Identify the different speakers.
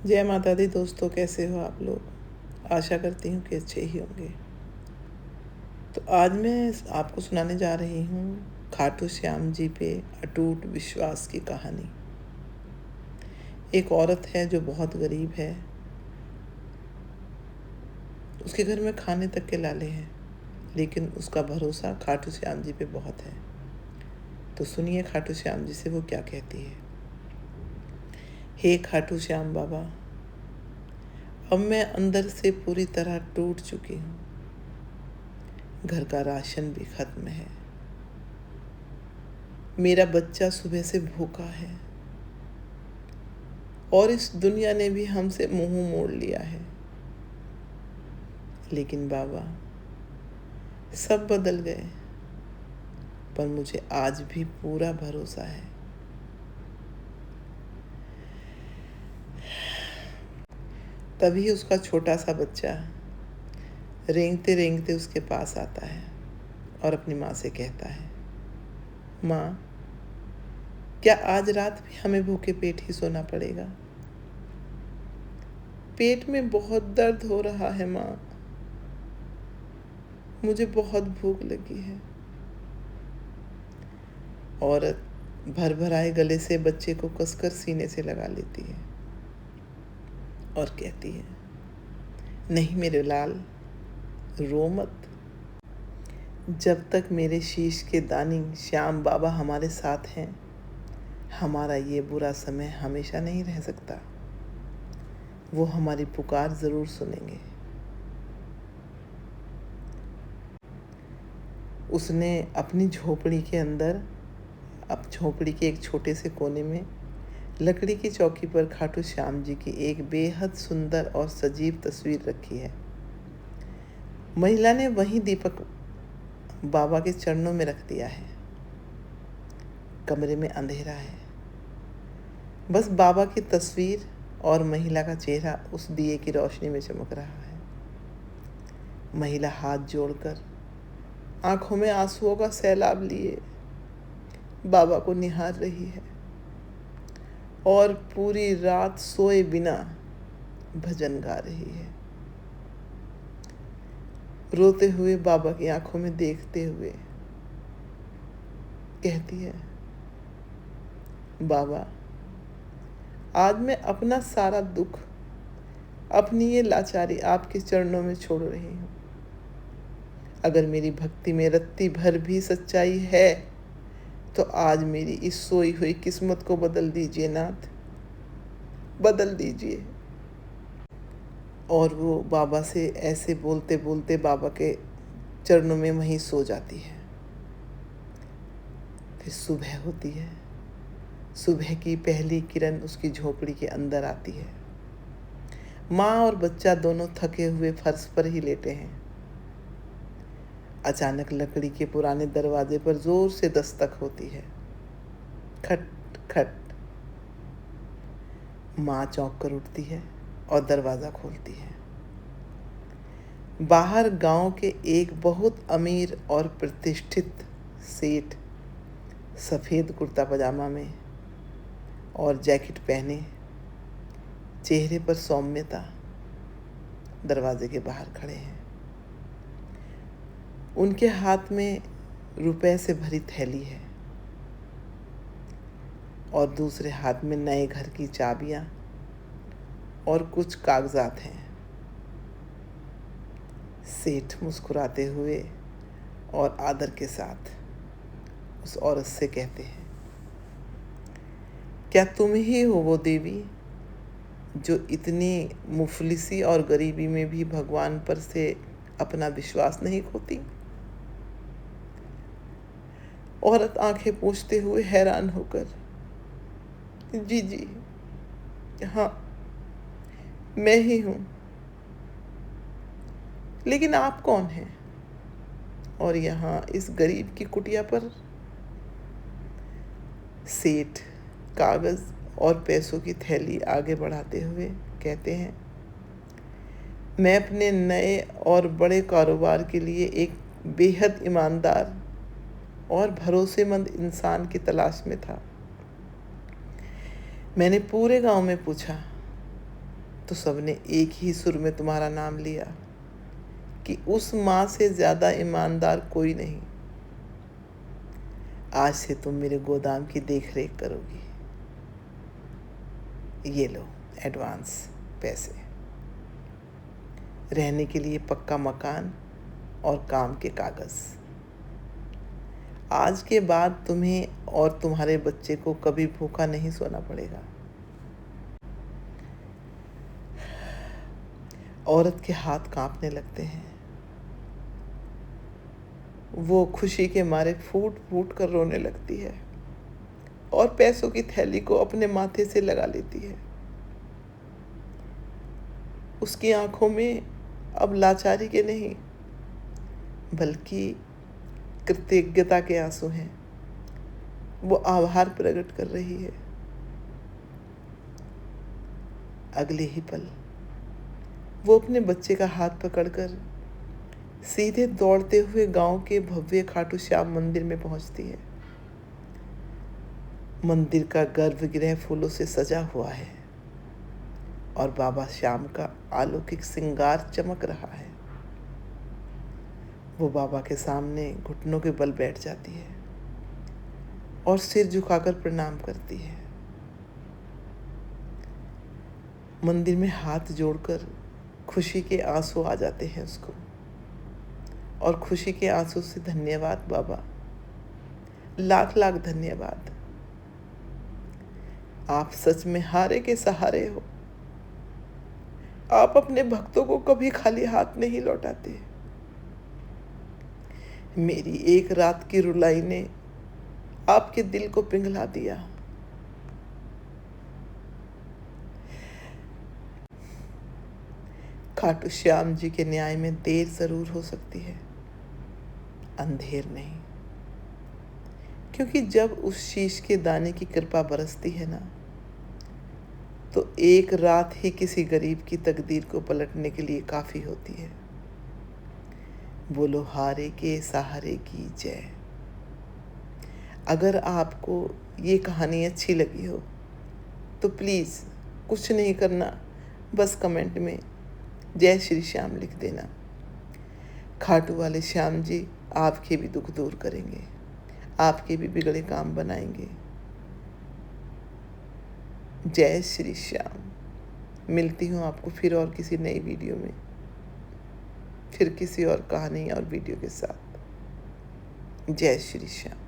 Speaker 1: जय माता दी दोस्तों, कैसे हो आप लोग। आशा करती हूँ कि अच्छे ही होंगे। तो आज मैं आपको सुनाने जा रही हूँ खाटू श्याम जी पे अटूट विश्वास की कहानी। एक औरत है जो बहुत गरीब है। उसके घर में खाने तक के लाले हैं, लेकिन उसका भरोसा खाटू श्याम जी पे बहुत है। तो सुनिए खाटू श्याम जी से वो क्या कहती है। हे खाटू श्याम बाबा, अब मैं अंदर से पूरी तरह टूट चुकी हूँ। घर का राशन भी खत्म है। मेरा बच्चा सुबह से भूखा है और इस दुनिया ने भी हमसे मुंह मोड़ लिया है। लेकिन बाबा, सब बदल गए, पर मुझे आज भी पूरा भरोसा है। तभी उसका छोटा सा बच्चा रेंगते रेंगते उसके पास आता है और अपनी माँ से कहता है, माँ, क्या आज रात भी हमें भूखे पेट ही सोना पड़ेगा? पेट में बहुत दर्द हो रहा है माँ। मुझे बहुत भूख लगी है। औरत भर भराए गले से बच्चे को कसकर सीने से लगा लेती है और कहती है, नहीं मेरे लाल, रो मत। जब तक मेरे शीश के दानी श्याम बाबा हमारे साथ हैं, हमारा ये बुरा समय हमेशा नहीं रह सकता। वो हमारी पुकार ज़रूर सुनेंगे। उसने अपनी झोपड़ी के अंदर, अब झोपड़ी के एक छोटे से कोने में लकड़ी की चौकी पर खाटू श्याम जी की एक बेहद सुंदर और सजीव तस्वीर रखी है। महिला ने वही दीपक बाबा के चरणों में रख दिया है। कमरे में अंधेरा है। बस बाबा की तस्वीर और महिला का चेहरा उस दिए की रोशनी में चमक रहा है। महिला हाथ जोड़कर आंखों में आंसुओं का सैलाब लिए बाबा को निहार रही है और पूरी रात सोए बिना भजन गा रही है। रोते हुए बाबा की आंखों में देखते हुए कहती है, बाबा, आज मैं अपना सारा दुख, अपनी ये लाचारी आपके चरणों में छोड़ रही हूँ। अगर मेरी भक्ति में रत्ती भर भी सच्चाई है तो आज मेरी इस सोई हुई किस्मत को बदल दीजिए नाथ, बदल दीजिए। और वो बाबा से ऐसे बोलते बोलते बाबा के चरणों में वहीं सो जाती है। फिर सुबह होती है। सुबह की पहली किरण उसकी झोपड़ी के अंदर आती है। माँ और बच्चा दोनों थके हुए फर्श पर ही लेटे हैं। अचानक लकड़ी के पुराने दरवाजे पर जोर से दस्तक होती है। खट खट। माँ चौंक कर उठती है और दरवाज़ा खोलती है। बाहर गांव के एक बहुत अमीर और प्रतिष्ठित सेठ सफ़ेद कुर्ता पजामा में और जैकेट पहने, चेहरे पर सौम्यता, दरवाजे के बाहर खड़े हैं। उनके हाथ में रुपए से भरी थैली है और दूसरे हाथ में नए घर की चाबियां और कुछ कागजात हैं। सेठ मुस्कुराते हुए और आदर के साथ उस औरत से कहते हैं, क्या तुम ही हो वो देवी जो इतनी मुफलिसी और गरीबी में भी भगवान पर से अपना विश्वास नहीं खोती? औरत आंखें पोंछते हुए हैरान होकर, जी जी, हाँ, मैं ही हूँ। लेकिन आप कौन हैं और यहाँ इस गरीब की कुटिया पर? सेठ कागज़ और पैसों की थैली आगे बढ़ाते हुए कहते हैं, मैं अपने नए और बड़े कारोबार के लिए एक बेहद ईमानदार और भरोसेमंद इंसान की तलाश में था। मैंने पूरे गांव में पूछा, तो सबने एक ही सुर में तुम्हारा नाम लिया कि उस माँ से ज़्यादा ईमानदार कोई नहीं। आज से तुम मेरे गोदाम की देख रेख करोगी। ये लो एडवांस पैसे, रहने के लिए पक्का मकान और काम के कागज़। आज के बाद तुम्हें और तुम्हारे बच्चे को कभी भूखा नहीं सोना पड़ेगा। औरत के हाथ कांपने लगते हैं। वो खुशी के मारे फूट फूट कर रोने लगती है और पैसों की थैली को अपने माथे से लगा लेती है। उसकी आंखों में अब लाचारी के नहीं बल्कि कृतज्ञता के आंसू हैं। वो आभार प्रकट कर रही है। अगले ही पल वो अपने बच्चे का हाथ पकड़कर सीधे दौड़ते हुए गांव के भव्य खाटू श्याम मंदिर में पहुंचती है। मंदिर का गर्भगृह फूलों से सजा हुआ है और बाबा श्याम का अलौकिक श्रृंगार चमक रहा है। वो बाबा के सामने घुटनों के बल बैठ जाती है और सिर झुकाकर प्रणाम करती है। मंदिर में हाथ जोड़कर खुशी के आंसू आ जाते हैं उसको, और खुशी के आंसू से धन्यवाद बाबा, लाख लाख धन्यवाद। आप सच में हारे के सहारे हो। आप अपने भक्तों को कभी खाली हाथ नहीं लौटाते। मेरी एक रात की रुलाई ने आपके दिल को पिघला दिया। खाटू श्याम जी के न्याय में देर जरूर हो सकती है, अंधेर नहीं। क्योंकि जब उस शीश के दाने की कृपा बरसती है ना, तो एक रात ही किसी गरीब की तकदीर को पलटने के लिए काफ़ी होती है। बोलो हारे के सहारे की जय। अगर आपको ये कहानी अच्छी लगी हो तो प्लीज़ कुछ नहीं करना, बस कमेंट में जय श्री श्याम लिख देना। खाटू वाले श्याम जी आपके भी दुख दूर करेंगे, आपके भी बिगड़े काम बनाएंगे। जय श्री श्याम। मिलती हूँ आपको फिर और किसी नई वीडियो में, फिर किसी और कहानी और वीडियो के साथ। जय श्री श्याम।